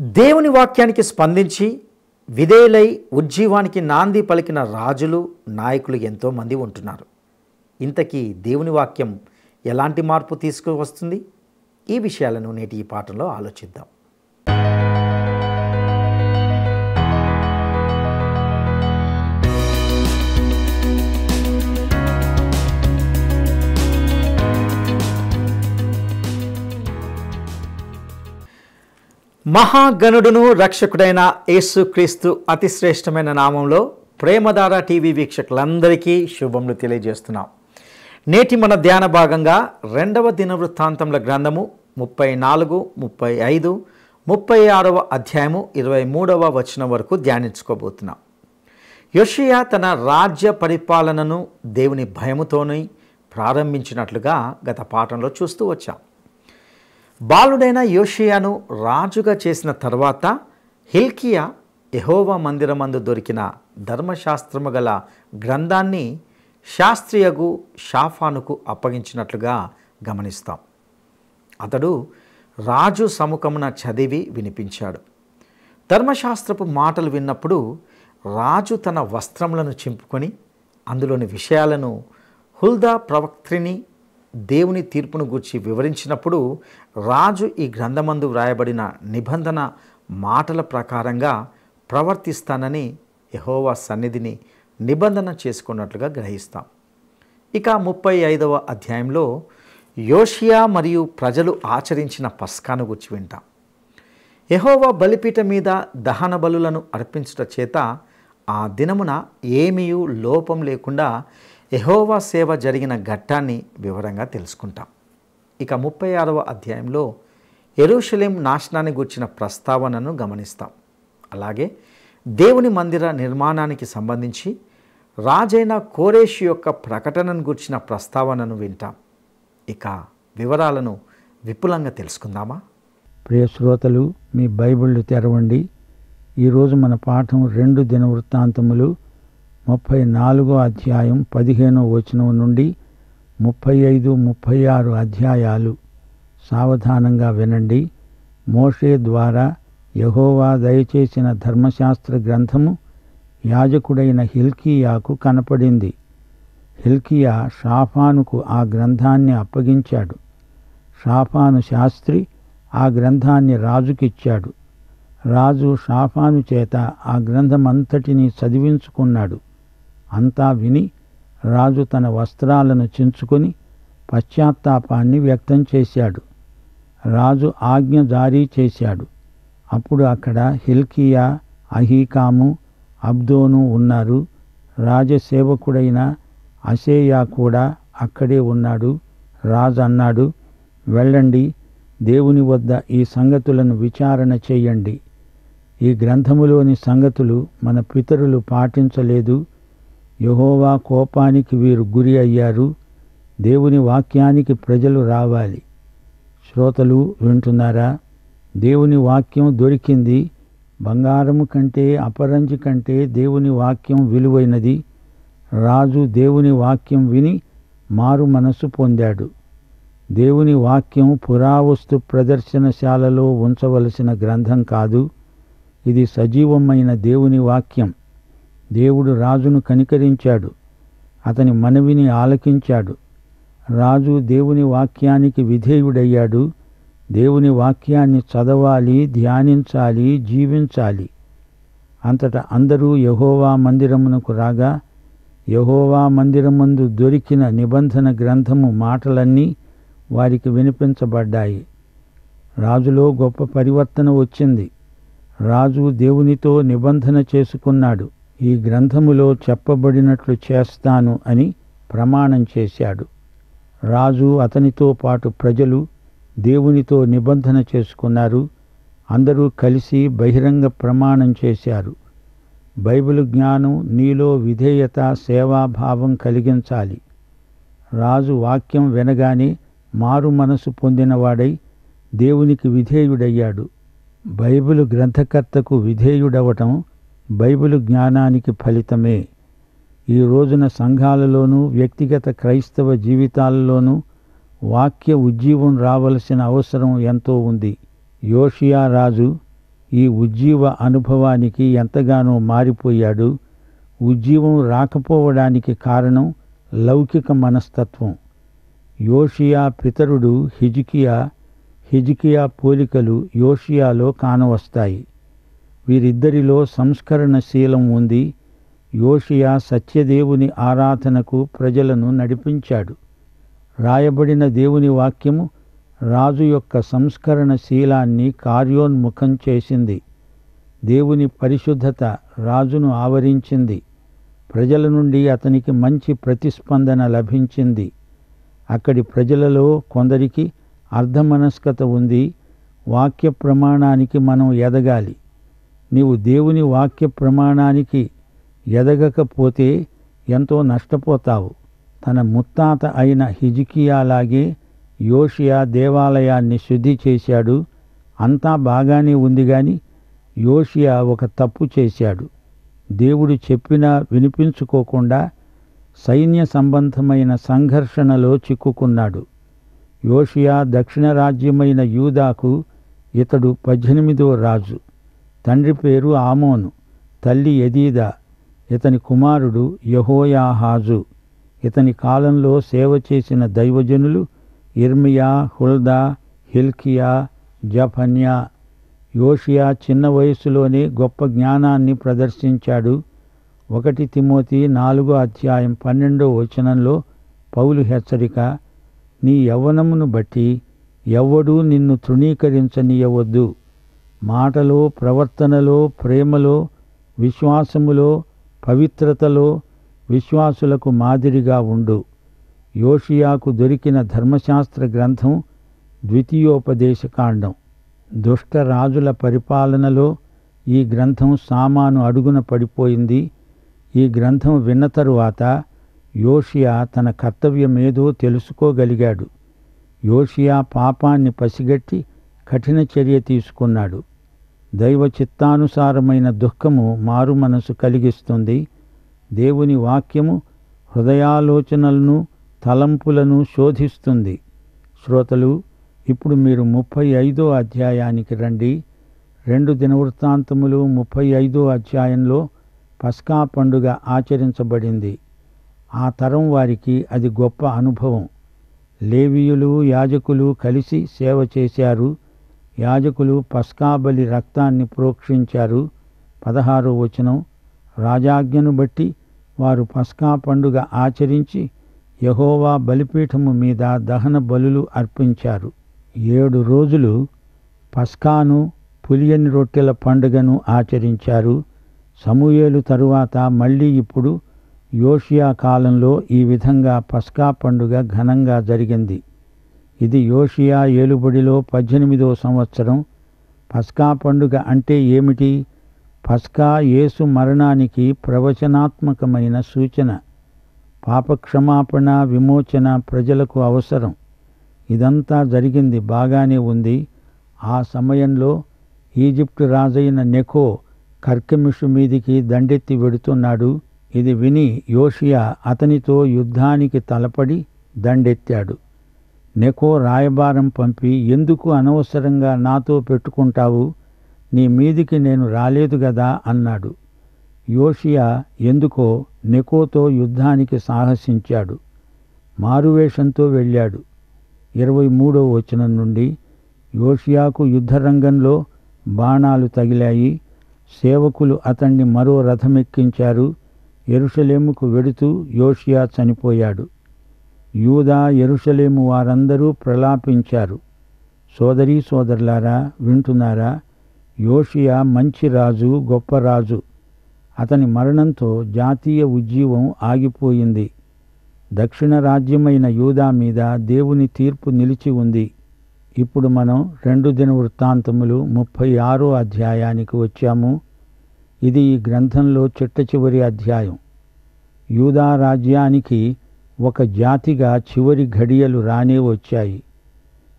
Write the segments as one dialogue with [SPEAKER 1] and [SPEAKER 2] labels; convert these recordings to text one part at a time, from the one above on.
[SPEAKER 1] దేవుని వాక్యానికి స్పందించి విధేయులై ఉజ్జీవానికి నాంది పలికిన రాజులు, నాయకులు ఎంతోమంది ఉంటున్నారు. ఇంతకీ దేవుని వాక్యం ఎలాంటి మార్పు తీసుకువస్తుంది? ఈ విషయాలను నేటి ఈ పాఠంలో ఆలోచిద్దాం. మహాగణుడును రక్షకుడైన యేసుక్రీస్తు అతి శ్రేష్టమైన నామంలో ప్రేమధార టీవీ వీక్షకులందరికీ శుభములు తెలియజేస్తున్నాం. నేటి మన ధ్యాన భాగంగా 2వ దినవృత్తాంతముల గ్రంథము 34, 35, 36వ అధ్యాయము 23వ వచనం వరకు ధ్యానించుకోబోతున్నాం. యోషియా తన రాజ్య పరిపాలనను దేవుని భయముతోనే ప్రారంభించినట్లుగా గత పాఠంలో చూస్తూ వచ్చాం. బాలుడైన యోషియాను రాజుగా చేసిన తర్వాత హిల్కియా యెహోవా మందిరమందు దొరికిన ధర్మశాస్త్రము గల గ్రంథాన్ని శాస్త్రియగు షాఫానుకు అప్పగించినట్లుగా గమనిస్తాం. అతడు రాజు సముఖమున చదివి వినిపించాడు. ధర్మశాస్త్రపు మాటలు విన్నప్పుడు రాజు తన వస్త్రములను చింపుకొని అందులోని విషయాలను హుల్దా ప్రవక్త్రిని దేవుని తీర్పును గూర్చి వివరించినప్పుడు రాజు ఈ గ్రంథమందు వ్రాయబడిన నిబంధన మాటల ప్రకారంగా ప్రవర్తిస్తానని యెహోవా సన్నిధిని నిబంధన చేసుకున్నట్లుగా గ్రహిస్తాం. ఇక 35వ అధ్యాయంలో యోషియా మరియు ప్రజలు ఆచరించిన పస్కాను గురించి వింటాం. యెహోవా బలిపీఠం మీద దహన బలులను అర్పించుట చేత ఆ దినమున ఏమీయూ లోపం లేకుండా యెహోవా సేవ జరిగిన ఘట్టాన్ని వివరంగా తెలుసుకుంటాం. ఇక 36వ అధ్యాయంలో యెరూషలేం నాశనాన్ని గూర్చిన ప్రస్తావనను గమనిస్తాం. అలాగే దేవుని మందిర నిర్మాణానికి సంబంధించి రాజైన కోరేషు యొక్క ప్రకటనను గూర్చిన ప్రస్తావనను వింటాం. ఇక వివరాలను విపులంగా తెలుసుకుందామా?
[SPEAKER 2] ప్రియ శ్రోతలు, మీ బైబిళ్ళు తెరవండి. ఈరోజు మన పాఠం 2 దినవృత్తాంతములు 34వ అధ్యాయం 15వ వచనం నుండి 35, 36 అధ్యాయాలు. సావధానంగా వినండి. మోషే ద్వారా యెహోవా దయచేసిన ధర్మశాస్త్ర గ్రంథము యాజకుడైన హిల్కీయాకు కనపడింది. హిల్కీయా షాఫానుకు ఆ గ్రంథాన్ని అప్పగించాడు. షాఫాను శాస్త్రి ఆ గ్రంథాన్ని రాజుకిచ్చాడు. రాజు షాఫాను చేత ఆ గ్రంథమంతటినీ చదివించుకున్నాడు. అంతా విని రాజు తన వస్త్రాలను చించుకొని పశ్చాత్తాపాన్ని వ్యక్తం చేశాడు. రాజు ఆజ్ఞ జారీ చేశాడు. అప్పుడు అక్కడ హిల్కీయా, అహీకాము, అబ్దోను ఉన్నారు. రాజసేవకుడైన అషేయా కూడా అక్కడే ఉన్నాడు. రాజు అన్నాడు, వెళ్ళండి, దేవుని వద్ద ఈ సంగతులను విచారణ చెయ్యండి. ఈ గ్రంథములోని సంగతులు మన పితరులు పాటించలేదు. యెహోవా కోపానికి వీరు గురి అయ్యారు. దేవుని వాక్యానికి ప్రజలు రావాలి. శ్రోతలు వింటున్నారా? దేవుని వాక్యం దొరికింది. బంగారము కంటే, అపరంజి కంటే దేవుని వాక్యం విలువైనది. రాజు దేవుని వాక్యం విని మారు మనసు పొందాడు. దేవుని వాక్యం పురావస్తు ప్రదర్శనశాలలో ఉంచవలసిన గ్రంథం కాదు. ఇది సజీవమైన దేవుని వాక్యం. దేవుడు రాజును కనికరించాడు. అతని మనవిని ఆలకించాడు. రాజు దేవుని వాక్యానికి విధేయుడయ్యాడు. దేవుని వాక్యాన్ని చదవాలి, ధ్యానించాలి, జీవించాలి. అంతటా అందరూ యెహోవా మందిరమునకు రాగా యెహోవా మందిరమందు దొరికిన నిబంధన గ్రంథము మాటలన్నీ వారికి వినిపించబడ్డాయి. రాజులో గొప్ప పరివర్తన వచ్చింది. రాజు దేవునితో నిబంధన చేసుకున్నాడు. ఈ గ్రంథములో చెప్పబడినట్లు చేస్తాను అని ప్రమాణం చేశాడు. రాజు, అతనితో పాటు ప్రజలు దేవునితో నిబంధన చేసుకున్నారు. అందరూ కలిసి బహిరంగ ప్రమాణం చేశారు. బైబిల్ జ్ఞానం నీలో విధేయత, సేవాభావం కలిగించాలి. రాజు వాక్యం వినగానే మారు మనసు పొందినవాడై దేవునికి విధేయుడయ్యాడు. బైబిలు గ్రంథకర్తకు విధేయుడవటం బైబిలు జ్ఞానానికి ఫలితమే. ఈ రోజున సంఘాలలోనూ వ్యక్తిగత క్రైస్తవ జీవితాలలోనూ వాక్య ఉజ్జీవం రావలసిన అవసరం ఎంతో ఉంది. యోషియా రాజు ఈ ఉజ్జీవ అనుభవానికి ఎంతగానో మారిపోయాడు. ఉజ్జీవం రాకపోవడానికి కారణం లౌకిక మనస్తత్వం. యోషియా పితరుడు హిజ్కియా పోలికలు యోషియాలో కానవస్తాయి. వీరిద్దరిలో సంస్కరణశీలం ఉంది. యోషియా సత్యదేవుని ఆరాధనకు ప్రజలను నడిపించాడు. రాయబడిన దేవుని వాక్యము రాజు యొక్క సంస్కరణశీలాన్ని కార్యోన్ముఖం చేసింది. దేవుని పరిశుద్ధత రాజును ఆవరించింది. ప్రజల నుండి అతనికి మంచి ప్రతిస్పందన లభించింది. అక్కడి ప్రజలలో కొందరికి అర్ధమనస్కత ఉంది. వాక్య ప్రమాణానికి మనం ఎదగాలి. నీవు దేవుని వాక్య ప్రమాణానికి ఎదగకపోతే ఎంతో నష్టపోతావు. తన ముత్తాత అయిన హిజ్కియాలాగే యోషియా దేవాలయాన్ని శుద్ధి చేశాడు. అంతా బాగానే ఉంది గాని యోషియా ఒక తప్పు చేశాడు. దేవుడు చెప్పినా వినిపించుకోకుండా సైన్య సంబంధమైన సంఘర్షణలో చిక్కుకున్నాడు. యోషియా దక్షిణ రాజ్యమైన యూదాకు ఇతడు 18వ రాజు. తండ్రి పేరు ఆమోను, తల్లి ఎదీదా. ఇతని కుమారుడు యెహోయాహాజు. ఇతని కాలంలో సేవ చేసిన దైవజనులు ఇర్మియా, హుల్దా, హిల్కియా, జఫన్యా. యోషియా చిన్న వయసులోనే గొప్ప జ్ఞానాన్ని ప్రదర్శించాడు. 1 తిమోతి 4:12 పౌలు హెచ్చరిక, నీ యవ్వనమును బట్టి ఎవ్వడూ నిన్ను తృణీకరించనీయవద్దు. మాటలో, ప్రవర్తనలో, ప్రేమలో, విశ్వాసములో, పవిత్రతలో విశ్వాసులకు మాదిరిగా ఉండు. యోషియాకు దొరికిన ధర్మశాస్త్ర గ్రంథం ద్వితీయోపదేశకాండం. దుష్ట రాజుల పరిపాలనలో ఈ గ్రంథం సామాను అడుగున పడిపోయింది. ఈ గ్రంథం విన్న తరువాత యోషియా తన కర్తవ్యమేదో తెలుసుకోగలిగాడు. యోషియా పాపాన్ని పసిగట్టి కఠిన చర్య తీసుకున్నాడు. దైవ చిత్తానుసారమైన దుఃఖము మారు మనసు కలిగిస్తుంది. దేవుని వాక్యము హృదయాలోచనలను, తలంపులను శోధిస్తుంది. శ్రోతలు, ఇప్పుడు మీరు 35వ అధ్యాయానికి రండి. 2 దినవృత్తాంతములు 35వ అధ్యాయంలో పస్కా పండుగ ఆచరించబడింది. ఆ తరం వారికి అది గొప్ప అనుభవం. లేవీయులు, యాజకులు కలిసి సేవ చేశారు. యాజకులు పస్కాబలి రక్తాన్ని ప్రోక్షించారు. 16వ వచనం, రాజాజ్ఞను బట్టి వారు పస్కా పండుగ ఆచరించి యెహోవా బలిపీఠము మీద దహన బలులు అర్పించారు. 7 రోజులు పస్కాను, పులియని రొట్టెల పండుగను ఆచరించారు. సమూయేలు తరువాత మళ్ళీ ఇప్పుడు యోషియా కాలంలో ఈ విధంగా పస్కా పండుగ ఘనంగా జరిగింది. ఇది యోషియా ఏలుబడిలో 18వ సంవత్సరం. పస్కా పండుగ అంటే ఏమిటి? పస్కా యేసు మరణానికి ప్రవచనాత్మకమైన సూచన. పాపక్షమాపణ, విమోచన ప్రజలకు అవసరం. ఇదంతా జరిగింది బాగానే ఉంది. ఆ సమయంలో ఈజిప్టు రాజైన నెకో కర్కెమిషు మీదికి దండెత్తి వెడుతున్నాడు. ఇది విని యోషియా అతనితో యుద్ధానికి తలపడి దండెత్తాడు. నెకో రాయబారం పంపి, ఎందుకు అనవసరంగా నాతో పెట్టుకుంటావు? నీ మీదికి నేను రాలేదు గదా అన్నాడు. యోషియా ఎందుకో నెకోతో యుద్ధానికి సాహసించాడు. మారువేషంతో వెళ్ళాడు. 23వ వచనం నుండి, యోషియాకు యుద్ధరంగంలో బాణాలు తగిలాయి. సేవకులు అతన్ని మరో రథమెక్కించారు. యెరూషలేముకు వెడుతూ యోషియా చనిపోయాడు. యూదా, యెరూషలేము వారందరూ ప్రలాపించారు. సోదరీ సోదరులారా, వింటున్నారా? యోషియా మంచి రాజు, గొప్ప రాజు. అతని మరణంతో జాతీయ ఉజ్జీవం ఆగిపోయింది. దక్షిణ రాజ్యమైన యూదా మీద దేవుని తీర్పు నిలిచి ఉంది. ఇప్పుడు మనం 2 దినవృత్తాంతములు 36వ అధ్యాయానికి వచ్చాము. ఇది ఈ గ్రంథంలో చిట్టచివరి అధ్యాయం. యూదా రాజ్యానికి ఒక జాతిగా చివరి ఘడియలు రానే వచ్చాయి.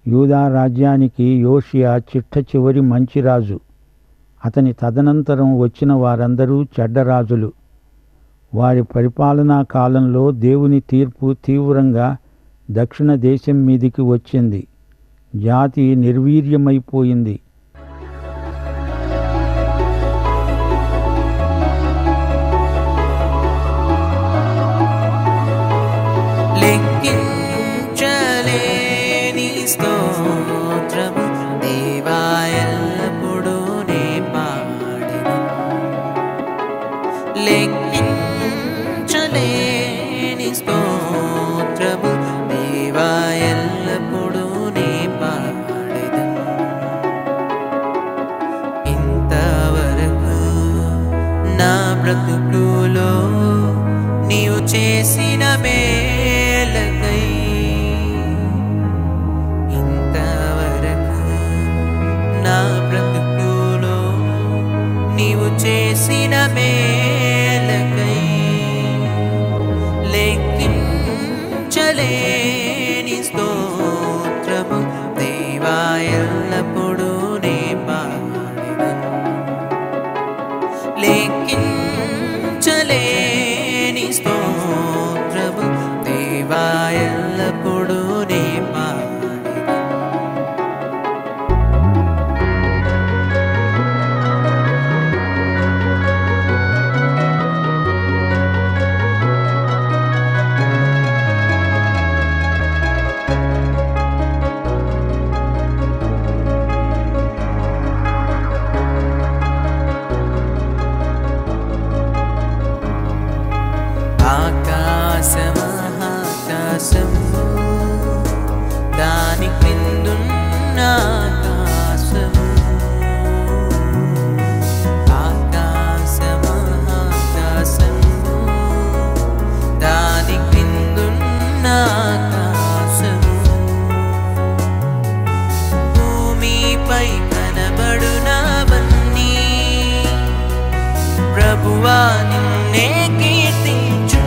[SPEAKER 2] యూదా రాజ్యానికి యోషియా చిట్టచివరి మంచి రాజు. అతని తదనంతరం వచ్చిన వారందరూ చెడ్డరాజులు. వారి పరిపాలనా కాలంలో దేవుని తీర్పు తీవ్రంగా దక్షిణ దేశం మీదికి వచ్చింది. జాతి నిర్వీర్యమైపోయింది.
[SPEAKER 3] నా బ్రతుకులో నీవు చేసిన మేలకై ఇంతవరకు నా బ్రతుకులో నీవు చేసిన మేలకై లెక్కించలేని స్తోత్రము దేవా ఎల్లప్పుడూ నే పాడెదను. లెక్కించలేని స్తోత్రము దేవా ఎల్లప్పుడూ నే పాడెదను. ఆకాశమహాకాశము దాని క్రిందున్న ఆకాశము ఆకాశమహాకాశము దాని క్రిందున్న ఆకాశము భూమిపై కనబడునవన్నీ ప్రభువా నిన్నే కీర్తించు.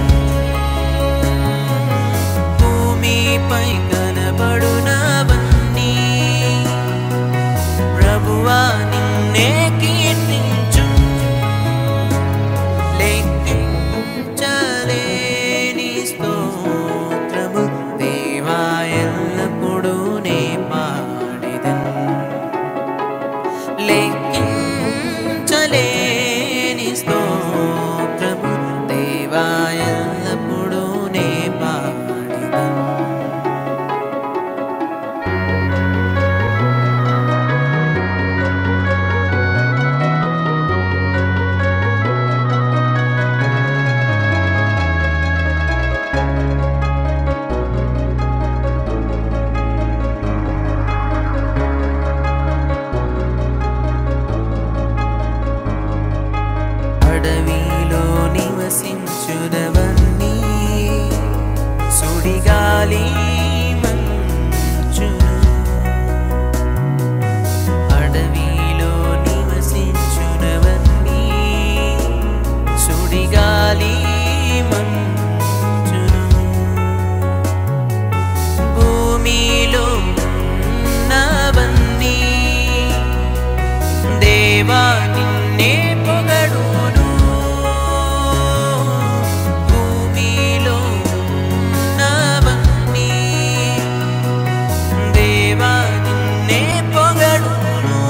[SPEAKER 3] భూమిపై కనబడునవన్నీ ప్రభువా నిన్నే కీర్తించు. లెక్కించలేని స్తోత్రము దేవా ఎల్లప్పుడూ నే పాడెదను. లెక్కించలేని స్తోత్రము దేవా ఎల్లప్పుడూ నే పాడెదను. అడవిలో నివసించునవన్నీ సుడిగాలి మంచును. అడవిలో నివసించునవన్నీ సుడిగాలి మంచును. భూమిలో ఉన్నవన్నీ దేవా నిన్నే పొగడును. భూమిలో ఉన్నవన్నీ దేవా నిన్నే పొగడును.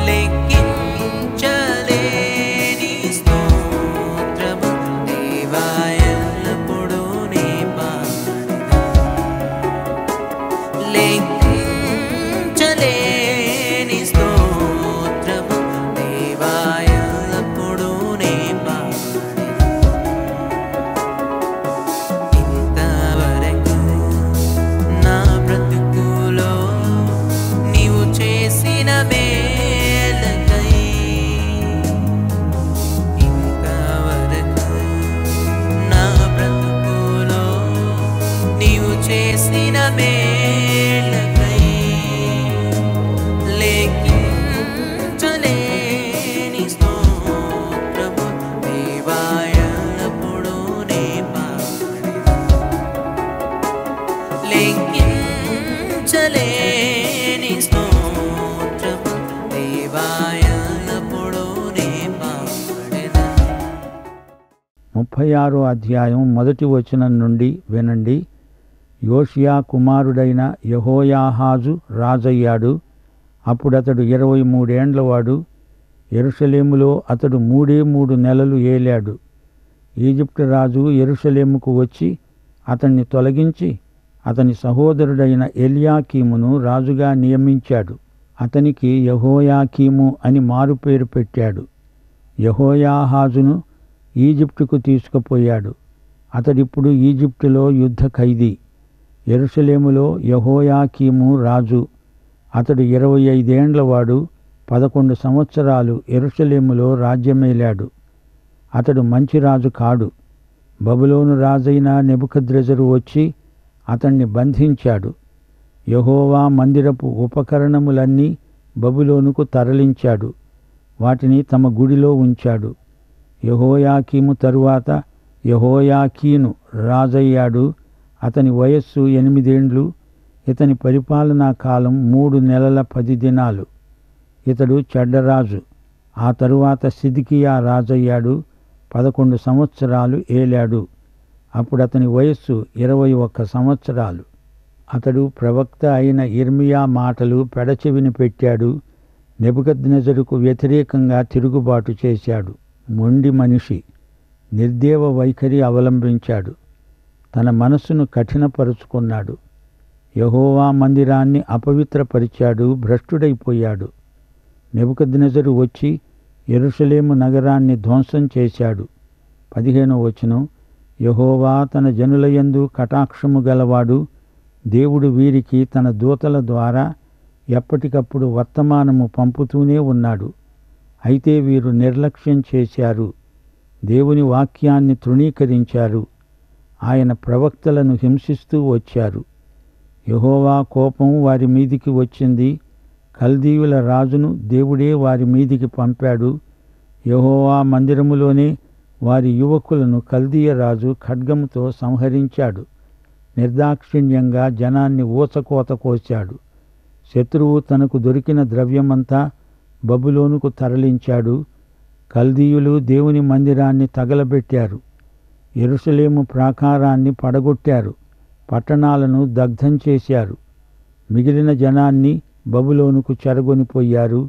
[SPEAKER 3] లెక్కించలేని స్తోత్రము దేవా ఎల్లప్పుడూ నే పాడెదను. లెక్కించలేని స్తోత్రము దేవా ఎల్లప్పుడూ నే పాడెదను. ఇంతవరకు నా బ్రతుకులో నీవు చేసిన మేలకై ఇంతవరకు నా బ్రతుకులో నీవు చేసిన మేలకై లెక్కించలేని స్తోత్రము దేవా ఎల్లప్పుడూ నే పాడెదను. లెక్కించలేని స్తోత్రము దేవా ఎల్లప్పుడూ నే పాడెదను.
[SPEAKER 2] 36వ అధ్యాయం మొదటి వచనం నుండి వినండి. యోషియా కుమారుడైన యెహోయాహాజు రాజయ్యాడు. అప్పుడతడు 23 ఏండ్లవాడు. యెరూషలేములో అతడు 3 నెలలు ఏలాడు. ఈజిప్టు రాజు యెరూషలేముకు వచ్చి అతన్ని తొలగించి అతని సహోదరుడైన ఎల్యాకీమును రాజుగా నియమించాడు. అతనికి యెహోయాకీము అని మారుపేరు పెట్టాడు. యెహోయాహాజును ఈజిప్టుకు తీసుకుపోయాడు. అతడిప్పుడు ఈజిప్టులో యుద్ధ ఖైదీ. యెరూషలేములో యెహోయాకీము రాజు. అతడు 25 ఏండ్లవాడు. 11 సంవత్సరాలు యెరూషలేములో రాజ్యమేలాడు. అతడు మంచి రాజు కాడు. బబులోను రాజైన నెబుకద్రెజరు వచ్చి అతన్ని బంధించాడు. యెహోవా మందిరపు ఉపకరణములన్నీ బబులోనుకు తరలించాడు. వాటిని తమ గుడిలో ఉంచాడు. యెహోయాకీము తరువాత యెహోయాకీను రాజయ్యాడు. అతని వయస్సు 8 ఏండ్లు. ఇతని పరిపాలనా కాలం 3 నెలల 10 దినాలు. ఇతడు చెడ్డరాజు. ఆ తరువాత సిద్కియా రాజయ్యాడు. 11 సంవత్సరాలు ఏలాడు. అప్పుడు అతని వయస్సు 21 సంవత్సరాలు. అతడు ప్రవక్త అయిన యిర్మీయా మాటలు పెడచెవిన పెట్టాడు. నెబుకద్నెజరుకు వ్యతిరేకంగా తిరుగుబాటు చేశాడు. మొండి మనిషి. నిర్దేవ వైఖరి అవలంబించాడు. తన మనస్సును కఠినపరుచుకున్నాడు. యెహోవా మందిరాన్ని అపవిత్రపరిచాడు. భ్రష్టుడైపోయాడు. నెబుకద్నెజరు వచ్చి యెరూషలేము నగరాన్ని ధ్వంసం చేశాడు. 15వ వచనం. యెహోవా తన జనులయందు కటాక్షము గలవాడు. దేవుడు వీరికి తన దూతల ద్వారా ఎప్పటికప్పుడు వర్తమానము పంపుతూనే ఉన్నాడు. అయితే వీరు నిర్లక్ష్యం చేశారు. దేవుని వాక్యాన్ని తృణీకరించారు. ఆయన ప్రవక్తలను హింసిస్తూ వచ్చారు. యెహోవా కోపం వారి మీదికి వచ్చింది. కల్దీయుల రాజును దేవుడే వారి మీదికి పంపాడు. యెహోవా మందిరములోనే వారి యువకులను కల్దీయ రాజు ఖడ్గముతో సంహరించాడు. నిర్దాక్షిణ్యంగా జనాన్ని ఊచకోత కోశాడు. శత్రువు తనకు దొరికిన ద్రవ్యమంతా బబులోనుకు తరలించాడు. కల్దీయులు దేవుని మందిరాన్ని తగలబెట్టారు. యెరూషలేము ప్రాకారాన్ని పడగొట్టారు. పట్టణాలను దగ్ధం చేశారు. మిగిలిన జనాన్ని బబులోనుకు చెరగొనిపోయారు.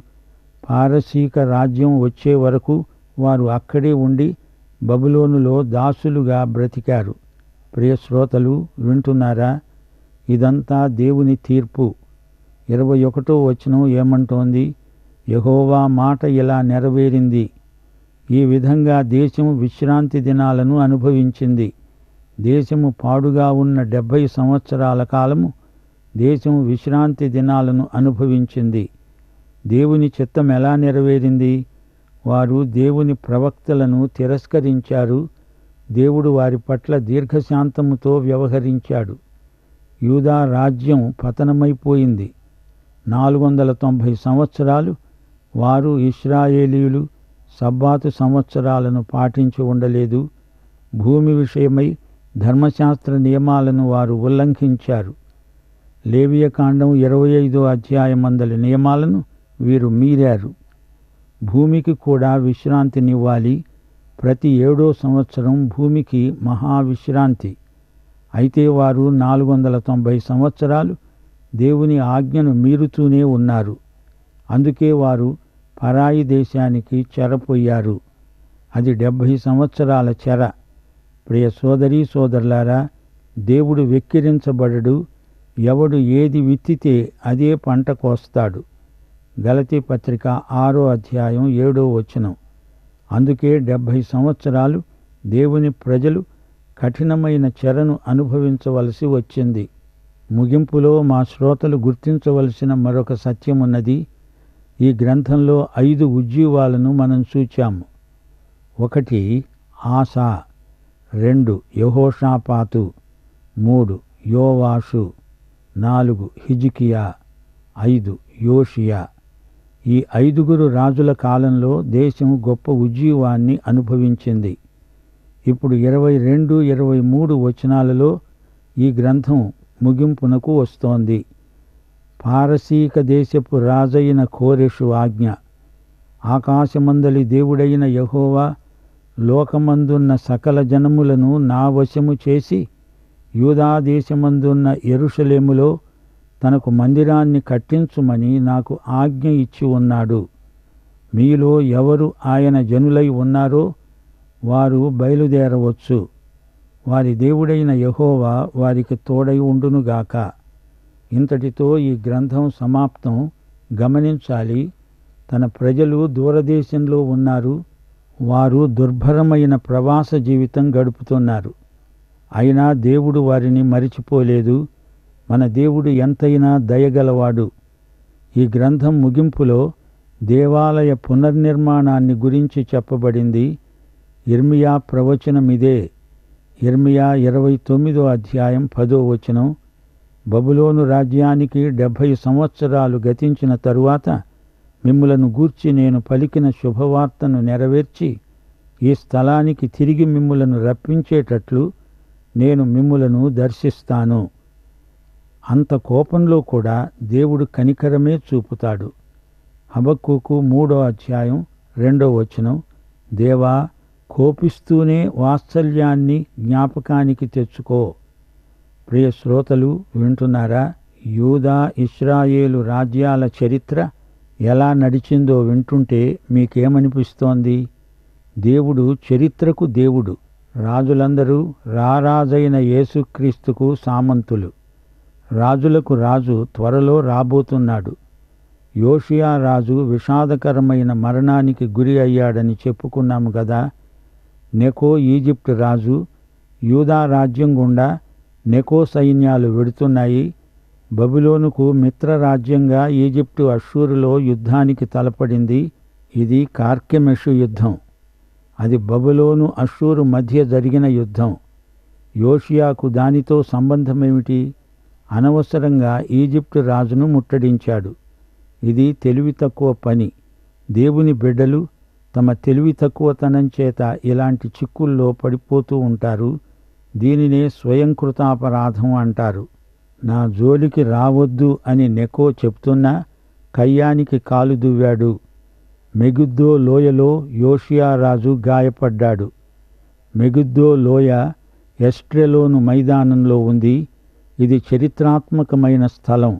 [SPEAKER 2] పారసీక రాజ్యం వచ్చే వరకు వారు అక్కడే ఉండి బబులోనులో దాసులుగా బ్రతికారు. ప్రియ శ్రోతలు, వింటున్నారా? ఇదంతా దేవుని తీర్పు. 21వ వచనం ఏమంటోంది? యెహోవా మాట ఇలా నెరవేరింది. ఈ విధంగా దేశం విశ్రాంతి దినాలను అనుభవించింది. దేశము పాడుగా ఉన్న 70 సంవత్సరాల కాలము దేశం విశ్రాంతి దినాలను అనుభవించింది. దేవుని చిత్తం ఎలా నెరవేరింది? వారు దేవుని ప్రవక్తలను తిరస్కరించారు. దేవుడు వారి పట్ల దీర్ఘశాంతముతో వ్యవహరించాడు. యూదా రాజ్యం పతనమైపోయింది. 490 సంవత్సరాలు వారు ఇశ్రాయేలీయులు సబ్బాతు సంవత్సరాలను పాటించి ఉండలేదు. భూమి విషయమై ధర్మశాస్త్ర నియమాలను వారు ఉల్లంఘించారు. లేవియకాండం 25వ అధ్యాయమందలి నియమాలను వీరు మీరారు. భూమికి కూడా విశ్రాంతినివ్వాలి. ప్రతి 7వ సంవత్సరం భూమికి మహావిశ్రాంతి. అయితే వారు 490 సంవత్సరాలు దేవుని ఆజ్ఞను మీరుతూనే ఉన్నారు. అందుకే వారు పరాయి దేశానికి చెరపోయారు. అది 70 సంవత్సరాల చెర. ప్రియ సోదరీ సోదరులారా, దేవుడు వెక్కిరించబడడు. ఎవడు ఏది విత్తితే అదే పంట కోస్తాడు. గలతీ పత్రిక 6వ అధ్యాయం 7వ వచనం. అందుకే 70 సంవత్సరాలు దేవుని ప్రజలు కఠినమైన చెరను అనుభవించవలసి వచ్చింది. ముగింపులో మా శ్రోతలు గుర్తించవలసిన మరొక సత్యమున్నది. ఈ గ్రంథంలో 5 ఉజ్జీవాలను మనం చూచాము. 1 ఆసా, 2 యెహోషాపాతు, 3 యోవాషు, 4 హిజ్కియా, 5 యోషియా. ఈ 5గురు రాజుల కాలంలో దేశం గొప్ప ఉజ్జీవాన్ని అనుభవించింది. ఇప్పుడు 22, 23 వచనాలలో ఈ గ్రంథం ముగింపునకు వస్తోంది. పారసీక దేశపు రాజైన కోరెషు ఆజ్ఞ. ఆకాశమందలి దేవుడైన యెహోవా లోకమందున్న సకల జనములను నా వశము చేసి యూదా దేశమందున్న యెరూషలేములో తనకు మందిరాన్ని కట్టించుమని నాకు ఆజ్ఞ ఇచ్చి ఉన్నాడు. మీలో ఎవరు ఆయన జనులై ఉన్నారో వారు బయలుదేరవచ్చు. వారి దేవుడైన యెహోవా వారికి తోడై ఉండునుగాక. ఇంతటితో ఈ గ్రంథం సమాప్తం. గమనించాలి, తన ప్రజలు దూరదేశంలో ఉన్నారు. వారు దుర్భరమైన ప్రవాస జీవితం గడుపుతున్నారు. అయినా దేవుడు వారిని మరిచిపోలేదు. మన దేవుడు ఎంతైనా దయగలవాడు. ఈ గ్రంథం ముగింపులో దేవాలయ పునర్నిర్మాణాన్ని గురించి చెప్పబడింది. ఇర్మియా ప్రవచనమిదే. ఇర్మియా 29వ అధ్యాయం 10వ వచనం. బబులోను రాజ్యానికి 70 సంవత్సరాలు గతించిన తరువాత మిమ్ములను గూర్చి నేను పలికిన శుభవార్తను నెరవేర్చి ఈ స్థలానికి తిరిగి మిమ్ములను రప్పించేటట్లు నేను మిమ్ములను దర్శిస్తాను. అంత కోపంలో కూడా దేవుడు కనికరమే చూపుతాడు. హబక్కూకు 3వ అధ్యాయం 2వ వచనం. దేవా, కోపిస్తూనే వాత్సల్యాన్ని జ్ఞాపకానికి తెచ్చుకో. ప్రియ శ్రోతలు వింటున్నారా? యూదా ఇశ్రాయేలు రాజ్యాల చరిత్ర ఎలా నడిచిందో వింటుంటే మీకేమనిపిస్తోంది? దేవుడు చరిత్రకు దేవుడు. రాజులందరూ రారాజైన యేసుక్రీస్తుకు సామంతులు. రాజులకు రాజు త్వరలో రాబోతున్నాడు. యోషియా రాజు విషాదకరమైన మరణానికి గురి అయ్యాడని చెప్పుకున్నాము గదా. నెకో ఈజిప్ట్ రాజు. యూదా రాజ్యం గుండా నెకో సైన్యాలు వెడుతున్నాయి. బబులోనుకు మిత్రరాజ్యంగా ఈజిప్టు అష్షూరులో యుద్ధానికి తలపడింది. ఇది కార్కెమెషు యుద్ధం. అది బబులోను అష్షూరు మధ్య జరిగిన యుద్ధం. యోషియాకు దానితో సంబంధమేమిటి? అనవసరంగా ఈజిప్టు రాజును ముట్టడించాడు. ఇది తెలివి తక్కువ పని. దేవుని బిడ్డలు తమ తెలివి తక్కువతనం చేత ఇలాంటి చిక్కుల్లో పడిపోతూ ఉంటారు. దీనినే స్వయంకృతాపరాధం అంటారు. నా జోలికి రావద్దు అని నెకో చెప్తున్నా కయ్యానికి కాలు దువ్వాడు. మెగిద్దో లోయలో యోషియా రాజు గాయపడ్డాడు. మెగిద్దో లోయ ఎస్ట్రెలోను మైదానంలో ఉంది. ఇది చరిత్రాత్మకమైన స్థలం.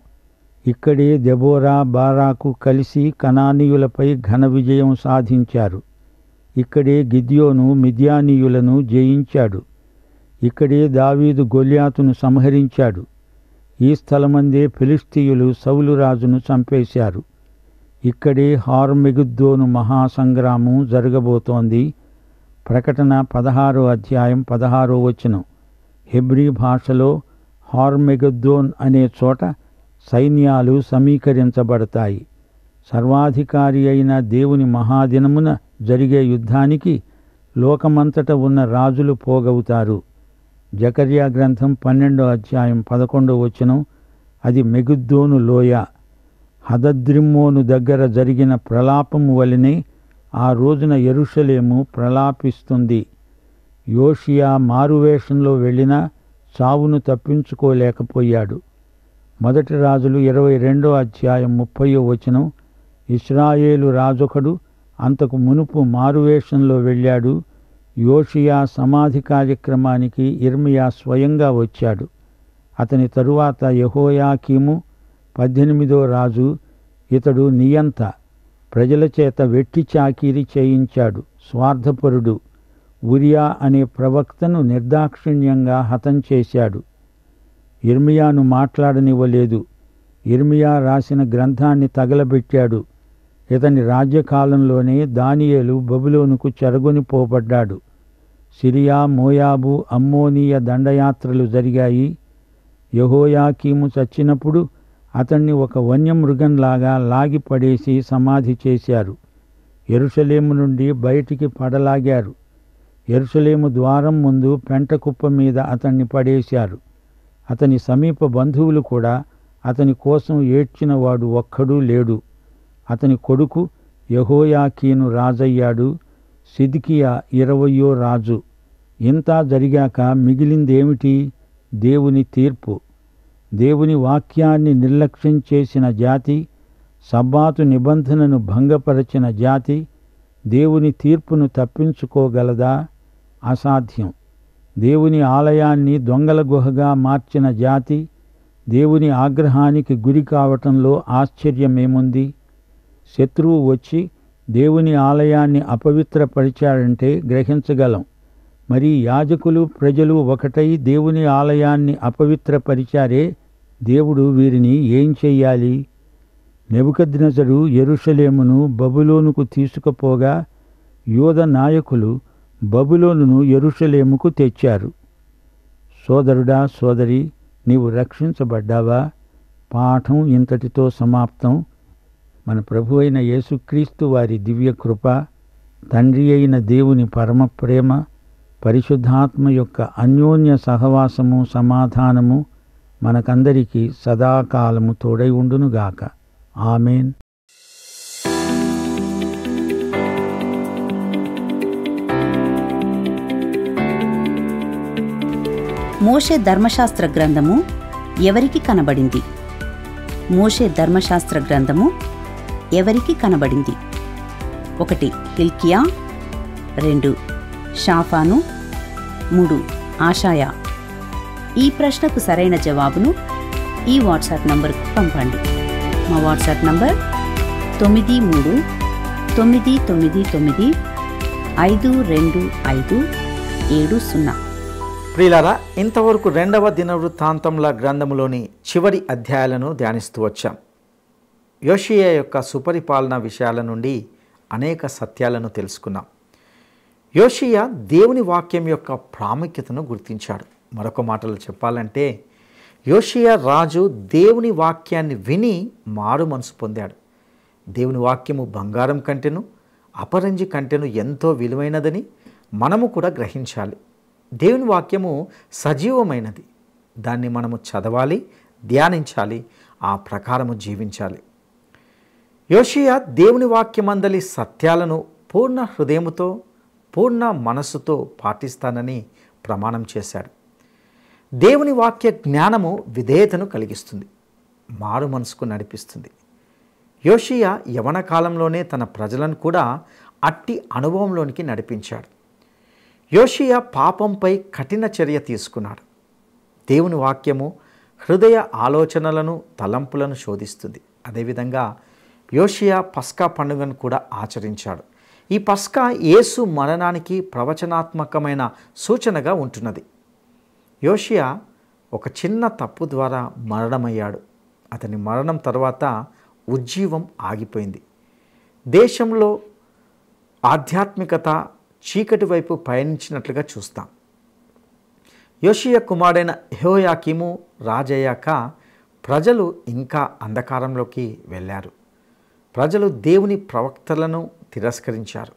[SPEAKER 2] ఇక్కడే దెబోరా, బారాకు కలిసి కనానీయులపై ఘన విజయం సాధించారు. ఇక్కడే గిద్యోను మిద్యానీయులను జయించాడు. ఇక్కడే దావీదు గొల్యాతును సంహరించాడు. ఈ స్థలమందే ఫిలిష్తీయులు సౌలు రాజును చంపేశారు. ఇక్కడే హార్మెగిద్దోను మహాసంగ్రామం జరగబోతోంది. ప్రకటన 16వ అధ్యాయం 16వ వచనం. హెబ్రీ భాషలో హార్మెగిద్దోన్ అనే చోట సైన్యాలు సమీకరించబడతాయి. సర్వాధికారి అయిన దేవుని మహాదినమున జరిగే యుద్ధానికి లోకమంతట ఉన్న రాజులు పోగవుతారు. జకర్యా గ్రంథం 12వ అధ్యాయం 11వ వచనం. అది మెగిద్దోను లోయ. హదద్రిమ్మోను దగ్గర జరిగిన ప్రలాపము వలనే ఆ రోజున యెరూషలేము ప్రలాపిస్తుంది. యోషియా మారువేషంలో వెళ్ళినా చావును తప్పించుకోలేకపోయాడు. మొదటి రాజులు 22వ అధ్యాయం 30వ వచనం. ఇశ్రాయేలు రాజొకడు అంతకు మునుపు మారువేషంలో వెళ్ళాడు. యోషియా సమాధి కార్యక్రమానికి ఇర్మియా స్వయంగా వచ్చాడు. అతని తరువాత యెహోయాకీము 18వ రాజు. ఇతడు నియంత. ప్రజల చేత వెట్టి చాకిరీ చేయించాడు. స్వార్థపరుడు. ఉరియా అనే ప్రవక్తను నిర్దాక్షిణ్యంగా హతం చేశాడు. ఇర్మియాను మాట్లాడనివ్వలేదు. ఇర్మియా రాసిన గ్రంథాన్ని తగలబెట్టాడు. ఇతని రాజ్యకాలంలోనే దానియేలు బబులోనుకు చెరగొనిపోబడ్డాడు. సిరియా, మోయాబు, అమ్మోనీయ దండయాత్రలు జరిగాయి. యెహోయాకీము చచ్చినప్పుడు అతన్ని ఒక వన్యమృగంలాగా లాగిపడేసి సమాధి చేశారు. యెరూషలేము నుండి బయటికి పడలాగారు. యెరూషలేము ద్వారం ముందు పెంటకుప్ప మీద అతన్ని పడేశారు. అతని సమీప బంధువులు కూడా అతని కోసం ఏడ్చినవాడు ఒక్కడూ లేడు. అతని కొడుకు యెహోయాకీను రాజయ్యాడు. సిద్కియా 20వ రాజు. ఇంతా జరిగాక మిగిలిందేమిటి? దేవుని తీర్పు. దేవుని వాక్యాన్ని నిర్లక్ష్యం చేసిన జాతి, సబ్బాతు నిబంధనను భంగపరచిన జాతి దేవుని తీర్పును తప్పించుకోగలదా? అసాధ్యం. దేవుని ఆలయాన్ని దొంగల గుహగా మార్చిన జాతి దేవుని ఆగ్రహానికి గురి కావటంలో ఆశ్చర్యమేముంది? శత్రువు వచ్చి దేవుని ఆలయాన్ని అపవిత్రపరిచాడంటే గ్రహించగలం. మరి యాజకులు, ప్రజలు ఒకటై దేవుని ఆలయాన్ని అపవిత్రపరిచారే, దేవుడు వీరిని ఏం చెయ్యాలి? నెబుకద్నెజరు యెరూషలేమును బబులోనుకు తీసుకుపోగా యూద నాయకులు బబులోనును యెరూషలేముకు తెచ్చారు. సోదరుడా, సోదరి, నీవు రక్షించబడ్డావా? పాఠం ఇంతటితో సమాప్తం. మన ప్రభు అయిన యేసుక్రీస్తు వారి దివ్య కృప, తండ్రి అయిన దేవుని పరమ ప్రేమ, పరిశుద్ధాత్మ యొక్క అన్యోన్య సహవాసము, సమాధానము మనకందరికీ సదాకాలము తోడై ఉండునుగాక. ఆమేన్.
[SPEAKER 4] మోషే ధర్మశాస్త్ర గ్రంథము ఎవరికి కనబడింది? మోషే ధర్మశాస్త్ర గ్రంథము ఎవరికి కనబడింది? 1 హిల్కియా, 2 షాఫాను, 3 ఆషాయా. ఈ ప్రశ్నకు సరైన జవాబును ఈ వాట్సాప్ నంబర్కు పంపండి. మా వాట్సాప్ నంబర్ 9399525570.
[SPEAKER 1] ప్రియులారా, ఇంతవరకు 2వ దినవృత్తాంతముల గ్రంథములోని చివరి అధ్యాయాలను ధ్యానిస్తూ వచ్చాం. యోషియా యొక్క సుపరిపాలన విషయాల నుండి అనేక సత్యాలను తెలుసుకున్నాం. యోషియా దేవుని వాక్యం యొక్క ప్రాముఖ్యతను గుర్తించాడు. మరొక మాటలో చెప్పాలంటే, యోషియా రాజు దేవుని వాక్యాన్ని విని మారు మనసు పొందాడు. దేవుని వాక్యము బంగారం కంటెను, అపరంజి కంటెను ఎంతో విలువైనదని మనము కూడా గ్రహించాలి. దేవుని వాక్యము సజీవమైనది. దాన్ని మనము చదవాలి, ధ్యానించాలి, ఆ ప్రకారము జీవించాలి. యోషియా దేవుని వాక్యమందలి సత్యాలను పూర్ణ హృదయముతో, పూర్ణ మనస్సుతో పాటిస్తానని ప్రమాణం చేశాడు. దేవుని వాక్య జ్ఞానము విధేయతను కలిగిస్తుంది, మారు మనసుకు నడిపిస్తుంది. యోషియా యవన కాలంలోనే తన ప్రజలను కూడా అట్టి అనుభవంలోనికి నడిపించాడు. యోషియా పాపంపై కఠిన చర్య తీసుకున్నాడు. దేవుని వాక్యము హృదయ ఆలోచనలను, తలంపులను శోధిస్తుంది. అదేవిధంగా యోషియా పస్కా పండుగను కూడా ఆచరించాడు. ఈ పస్కా యేసు మరణానికి ప్రవచనాత్మకమైన సూచనగా ఉంటున్నది. యోషియా ఒక చిన్న తప్పు ద్వారా మరణమయ్యాడు. అతని మరణం తర్వాత ఉజ్జీవం ఆగిపోయింది. దేశంలో ఆధ్యాత్మికత చీకటి వైపు పయనించినట్లుగా చూస్తాం. యోషియా కుమారుడైన యెహోయాకీము రాజయ్యాక ప్రజలు ఇంకా అంధకారంలోకి వెళ్ళారు. ప్రజలు దేవుని ప్రవక్తలను తిరస్కరించారు.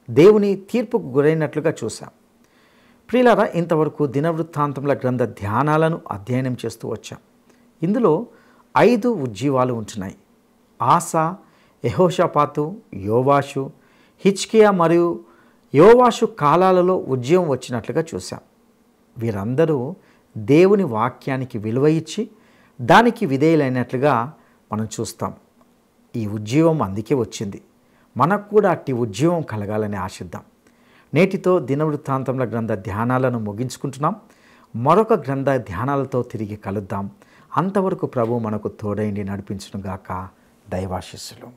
[SPEAKER 1] దేవుని తీర్పుకు గురైనట్లుగా చూశాం. ప్రియులారా, ఇంతవరకు దినవృత్తాంతముల గ్రంథ ధ్యానాలను అధ్యయనం చేస్తూ వచ్చాం. ఇందులో 5 ఉజ్జీవాలు ఉంటున్నాయి. ఆసా, యెహోషాపాతు, యోవాషు, హిజ్కియా మరియు యోవాషు కాలాలలో ఉజ్జీవం వచ్చినట్లుగా చూశాం. వీరందరూ దేవుని వాక్యానికి విలువ ఇచ్చి దానికి విధేయులైనట్లుగా మనం చూస్తాం. ఈ ఉజ్జీవం అందుకే వచ్చింది. మనకు కూడా అట్టి ఉజ్జీవం కలగాలని ఆశిద్దాం. నేటితో దినవృత్తాంతముల గ్రంథ ధ్యానాలను ముగించుకుంటున్నాం. మరొక గ్రంథ ధ్యానాలతో తిరిగి కలుద్దాం. అంతవరకు ప్రభు మనకు తోడైండి నడిపించునుగాక. దైవాశీస్సులు.